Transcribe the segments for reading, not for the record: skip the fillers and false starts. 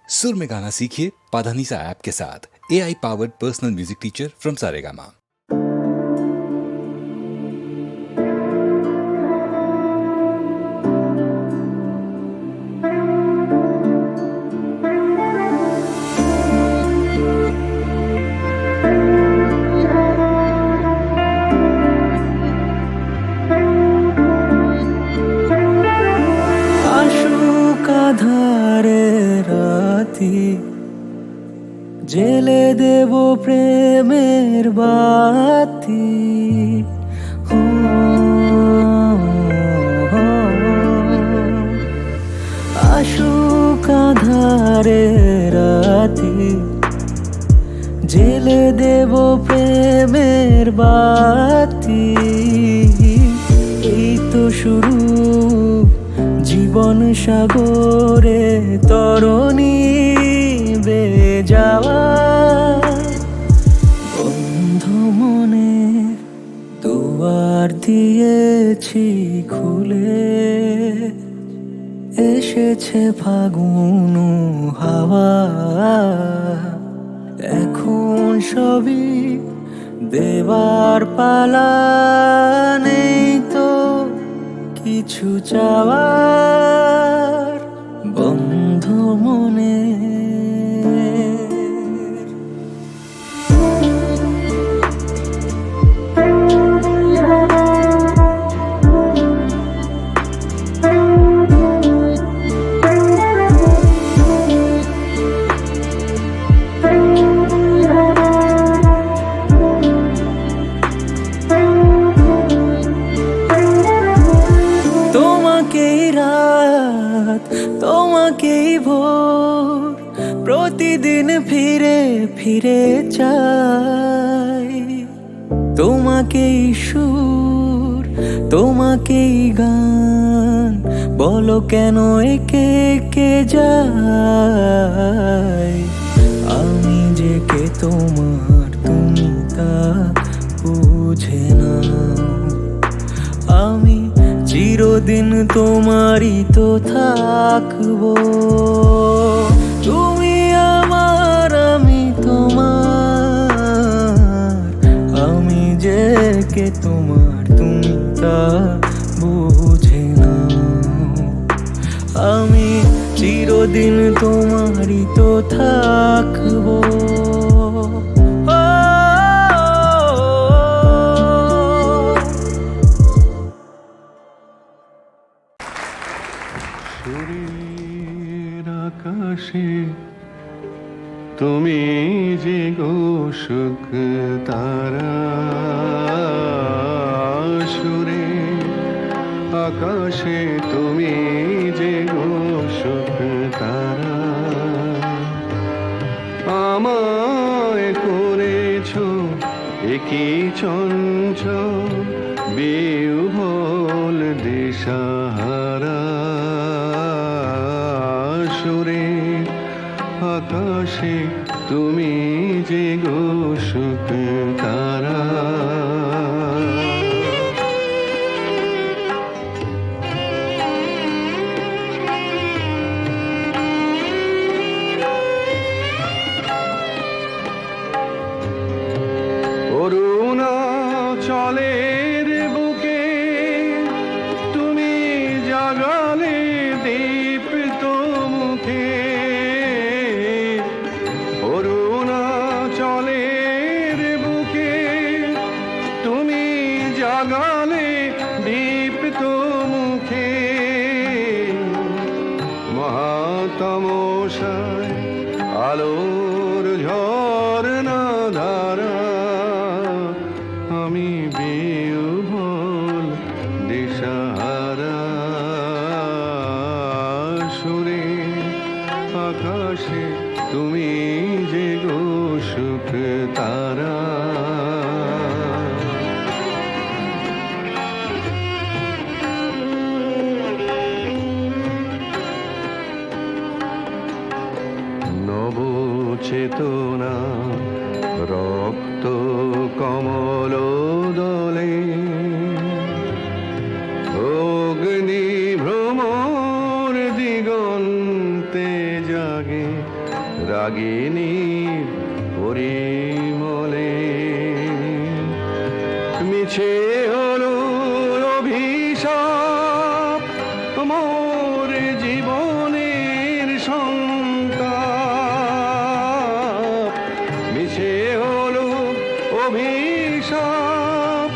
सुर में गाना सीखिए पाधानीसा ऐप के साथ। AI powered personal music teacher from Saregama. ধারে রাতি জেলে দেব প্রেমের বাতি। আশুক আঁধারে রাতি জেলে দেব প্রেমের বাতি। এই তো শুরু জীবন সাগরে তরণী বেয়ে যাওয়া। বন্ধ মনে দুয়ার দিয়েছি খুলে, এসেছে ফাগুন হাওয়া। এখন সবই দেবার পালা, নেই তো কিছু চাওয়ার। বন্ধ মনে তোমাকেই ভোর, প্রতিদিন ফিরে ফিরে চাই। তোমাকেই সুর, তোমাকেই গান, বলো কেন একে একে যাই। আমি যে কে তোমার, তুমি তা বুঝে না। আমি চিরদিন তোমারই তো থাকবো। তুমি আমার, আমি তোমার। আমি যে কে তোমার, তুমি তা বুঝে না। আমি চিরদিন তোমারই তো থাকবো। আকাশে তুমি যে গো সুখ তারা, সুরে আকাশে তুমি যে গো সুখ তারা। আমায় করেছ একই চঞ্চল বিহ্বল দিশাহারা। সুরে আকাশে তুমি যে গো সুখ তারা। অরুণাচলের বুকে তুমি জাগালে দীপ্ত মুখে। অরুণাচলের বুকে তুমি জাগালে দীপ্ত মুখে। মহাতমশায় আলোর ঝর্ণা ধারা, আমি বিহ্বল দিশাহারা। সুরে আকাশে তুমি যে গো সুখ তারা। নব চেতনা রক্ত কমল দলে, অগ্নি ভ্রমর দিগন্তে জাগে। রাগিনীর পরিমলে মিছে হলো অভিশাপ মোর জীবনের সন্তাপ মিছে হলো অভিশাপ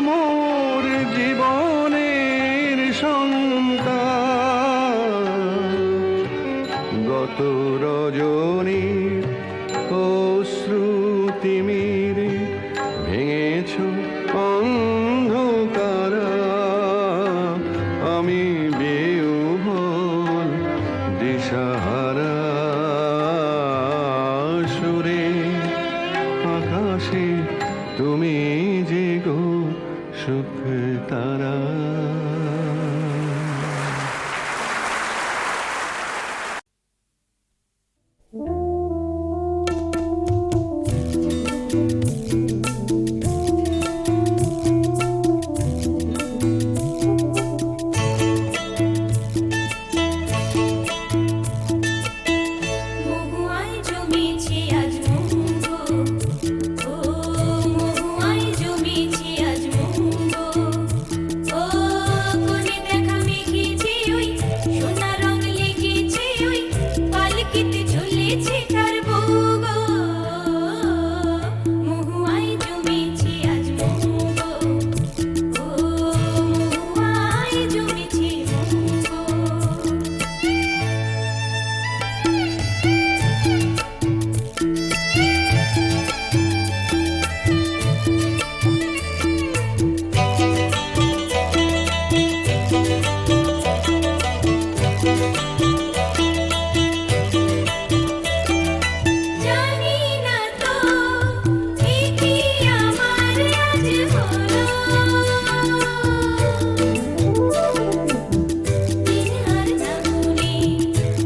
মোর জীবনের সন্তাপ গত রজনীর অশ্রুতি মেরে ভেঙেছ অন্ধকার আমি বেউহল দিশাহারা সুরে আকাশে তুমি যে গো সুখ তারা। মহুয়ায় জমেছে আজ মহুগো, ও মহুয়ায় জমেছে আজ মহুগো, ও কোণে দেখা মেঘেছে ওই সোনা রং লেগেছে ওই পালকিতে ঝুলেছে তার বউ গো। মহুয়ায় জমেছে আজ মহুগো, ও মহুয়ায় জমেছে মহুগো। জানি না তো এ কি আমার আজ হলো, দিন আর নাগুনে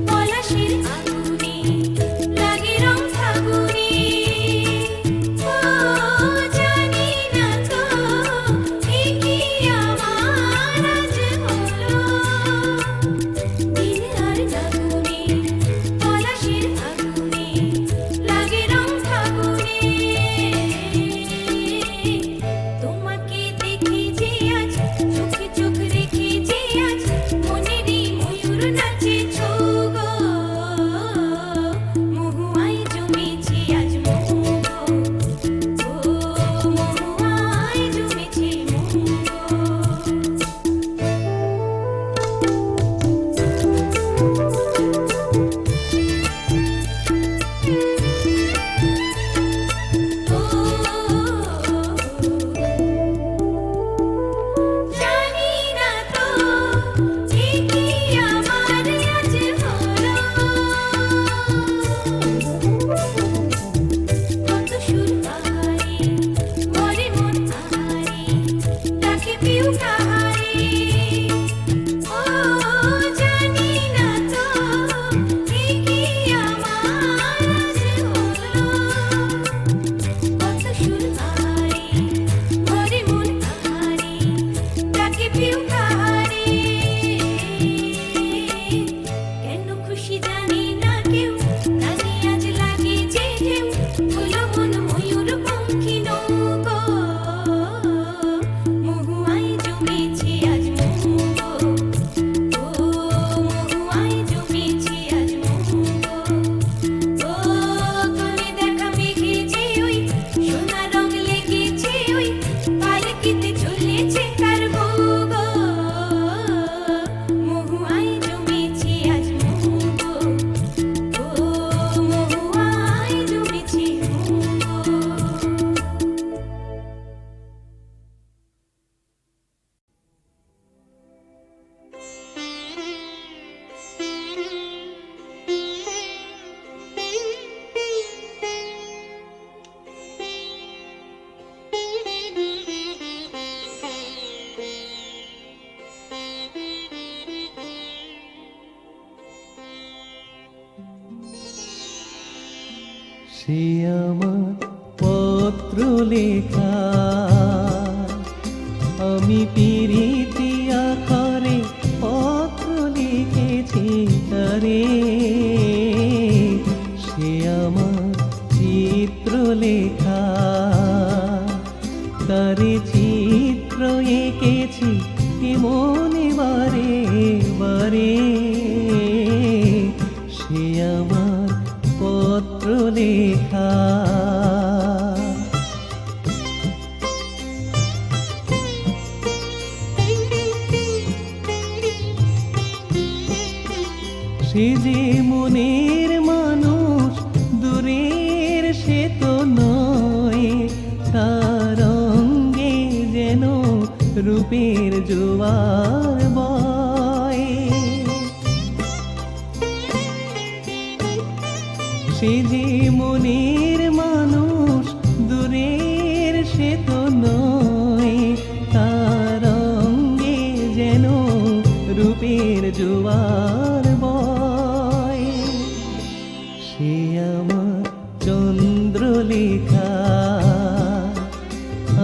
পলাশের আগুনে লাগে রং ফাগুনে, ও জানি না তো এ কি আমার আজ হলো, দিন আর নাগুনে পলাশের আগুনে লাগে রং ফাগুনে। তোমাকে দেখে যে আজ চোখে চোখ রেখে যে আজ মনেরই ময়ূর নাচেছ গো। মহুয়ায় জমেছে আজ মহুগো, ও মহুয়ায় জমেছে মহুগো। জানি না তো এ কি আমার আজ হলো, কত সুর বাহারে মরে মন আহারে ডাকে পিউ কাহারে, ও জানি না তো এ কি আমার আজ হলো, কত সুর বাহারে মরে মন আহারে ডাকে পিউ কাহারে। কেন খুশি জানি না কেউ জানি আজ লাগে যে ঢেউ হলো মন ময়ূর পঙ্খী নৌকো। মহুয়ায় জমেছে আজ মহুগো, ও মহুয়ায় জমেছে আজ মহুগো, ও কোণে দেখা মেঘেছে ওই সোনা রং লেগেছে ওই পালকিতে ঝুলেছে তার বউ গো। মহুয়ায় জমেছে আজ মহুগো, ও মহুয়ায় জমেছে মহুগো। সে আমার পত্র লেখা আমি পিরিতি আকারে পত্র লিখেছি তারে লেখা তারে চিত্র এঁকেছি মনে বারে বারে সে আমার পত্র লেখা সে যে মনের মানুষ দূরের সে তো নয় তার অঙ্গে যেন রূপের জোয়ার বয় সে যে মনের মানুষ দূরের সে তো নয় তার অঙ্গে যেন রূপের জোয়ার বয় সে আমার চন্দ্রলেখা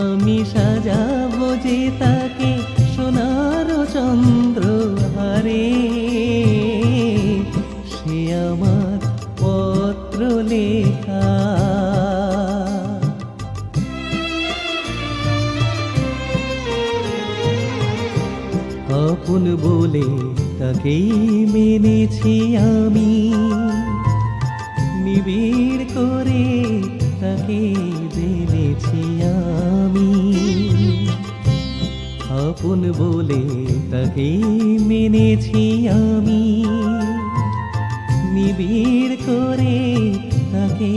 আমি সাজাবো যে তাকে সোনার চন্দ্রহারে সে আমার পত্র লেখা আপন বলে তাকেই মেনেছি আমি নিবিড় করে তাকে জেনেছি আমি আপন বলে তাকেই মেনেছি আমি নিবিড় করে তাকে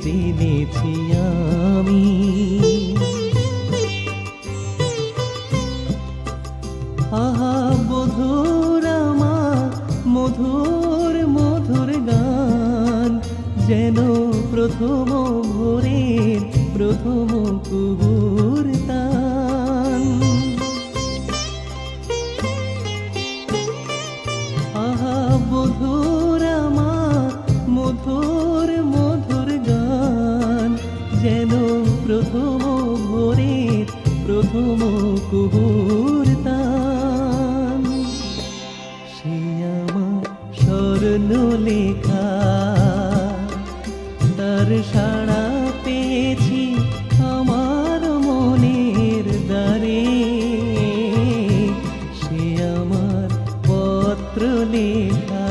জেনেছি আমি আহা বধুর আমার মধুর মধুর গান যেন প্রথম ভোরের প্রথম কুহুর তান আহা বধুর আমার মধুর মধুর গান যেন প্রথম ভোরের প্রথম কুহুর তান সে আমার স্বর্ণ লেখা তার সাড়া পেয়েছি আমার মনের দ্বারে সে আমার পত্র লেখা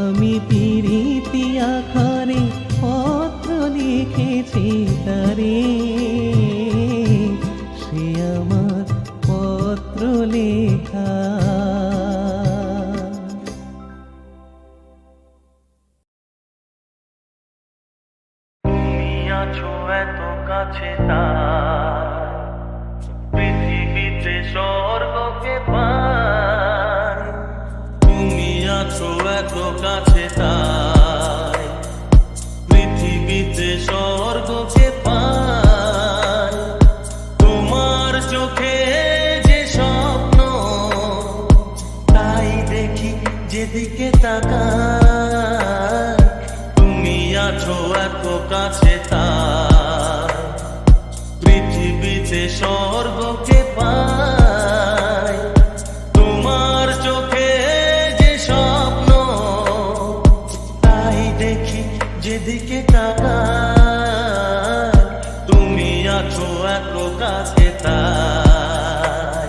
আমি পিরিতি আখারে পত্র লিখেছি তারে সে আমার পত্র লেখা আছো এত কাছে তার পৃথিবীতে স্বর্গকে পাই তুমি আছো এত কাছে তাই পৃথিবীতে স্বর্গকে পাই তোমার চোখে যে স্বপ্ন তাই দেখি যেদিকে তাকাই তুমি আছো এত কাছে তাই পৃথিবীতে স্বর্গকে পাই তোমার চোখে যে স্বপ্ন তাই দেখি যেদিকে তাকাই তুমি আছো এত কাছে তাই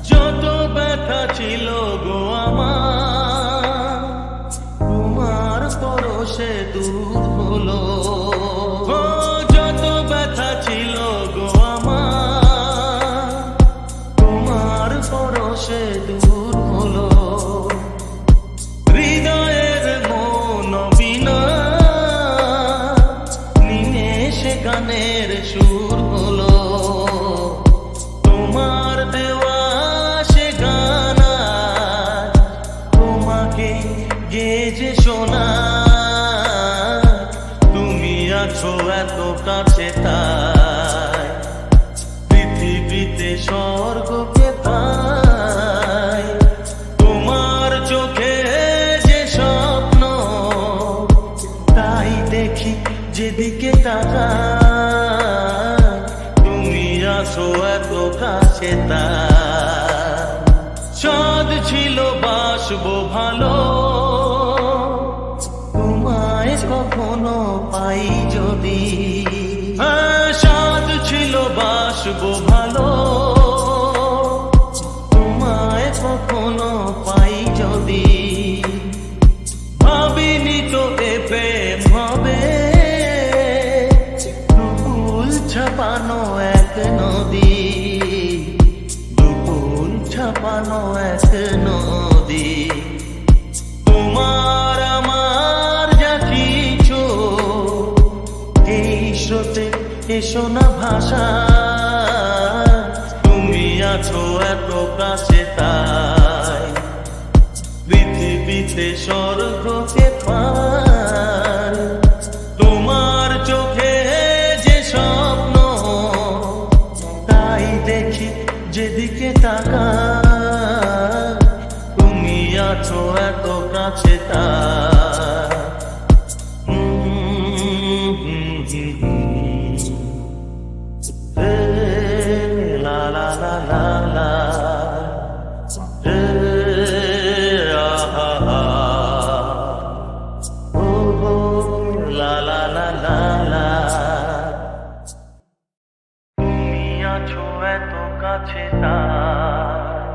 যত ব্যথা ছিল গো আমার তোমার পরশে দূর হলো যত ব্যথা ছিল গো আমার তোমার পরশে দূর হলো হৃদয়ের মন বিনা নিমেষে গানের সুর হলো তোমার দেওয়া সে গানা তোমাকে গেজে শোনা তুমি আছো এত কাছে তাই পৃথিবীতে স্বর্গকে পাই তোমার চোখে যে স্বপ্ন তাই দেখি যেদিকে তাকাই তুমি আছো এত কাছে তাই চাঁদ ছিল বাসবো ভালো তোমায় কখনো পাই বাসবো ভালো, তোমায় কখনো পাই যদি। ভাবিনি তো এ প্রেম হবে, দুকুল ছাপানো এক নদী, দুকুল ছাপানো এক নদী। তোমার আমার যা কিছু এই স্রোতে এসো না ভাষা, তুমি আছো এত কাছে তাই পৃথিবীতে স্বর্গকে পার। তোমার চোখে যে স্বপ্ন তাই দেখি যেদিকে তাকাই, তুমি আছো এত কাছে তাই। La la la la la, ah ah ah, oh la la la la la। তুমি আছো এত কাছে তাই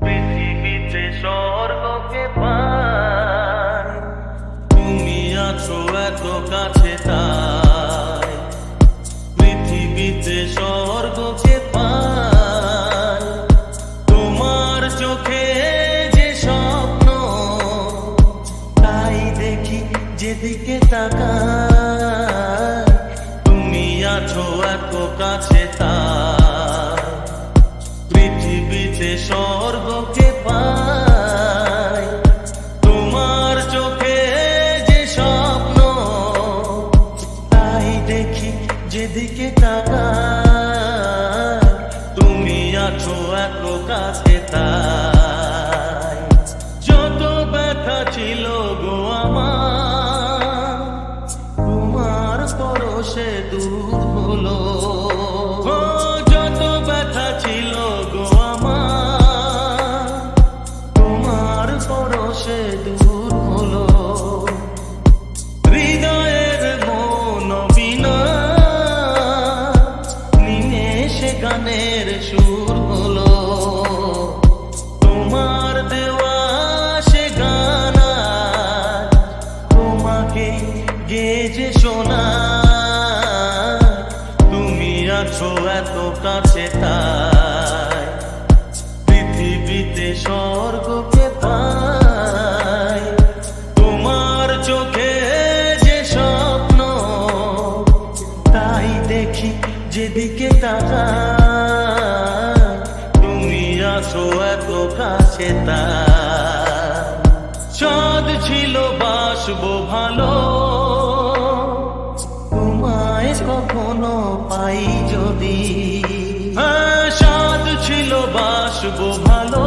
পৃথিবীতে স্বর্গকে পাই, তুমি আছো এত কাছে তাই পৃথিবীতে স্বর্গকে পাই। তোমার চোখে যে স্বপ্ন তাই দেখি যেদিকে তাকাই, তুমি আছো এত কাছে তাই পৃথিবীতে স্বর্গকে পাই। তোমার চোখে যে স্বপ্ন তাই দেখি যেদিকে তাকাই, তুমি আছো এত কাছে তাই। যত ব্যথা ছিল গো আমার, তোমার পরশে দূর হলো। ও যত ব্যথা ছিল গো আমার, তোমার পরশে দূর হলো। হৃদয়ের মন বিনা নিমেষে গানের সুর হলো। তোমার দেওয়া সে গানা তোমাকে গেজে শোনা, তুমি আছো এত কাছে তাই পৃথিবীতে স্বর্গকে পাই। তোমার চোখে যে স্বপ্ন তাই দেখি যেদিকে তাকাই, তুমি আছো এত কাছে তাই। চাঁদ ছিল বাসবো ভালো, তোমায় কখনো পাই যদি। হ্যাঁ চাঁদ ছিল বাসবো ভালো,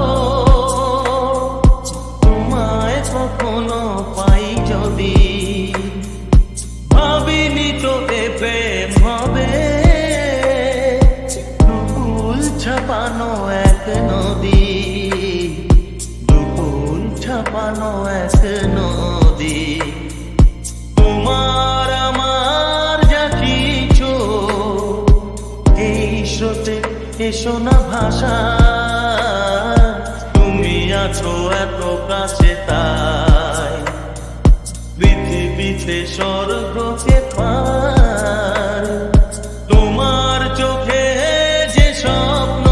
তোমায় কখনো পাই যদি। ভাবিনি তো এ প্রেম হবে, দুকুল ছাপানো এক নদী, দুকুল ছাপানো এক নদী। তোমার আমার যা কিছু এই স্রোতে এসো না ভাষা, তুমি আছো এত কাছে তাই পৃথিবীতে স্বর্গকে পার। তোমার চোখে যে স্বপ্ন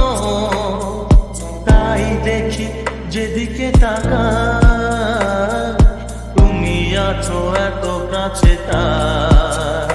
তাই দেখি যেদিকে তাকাই, তুমি আছো এত কাছে তাই।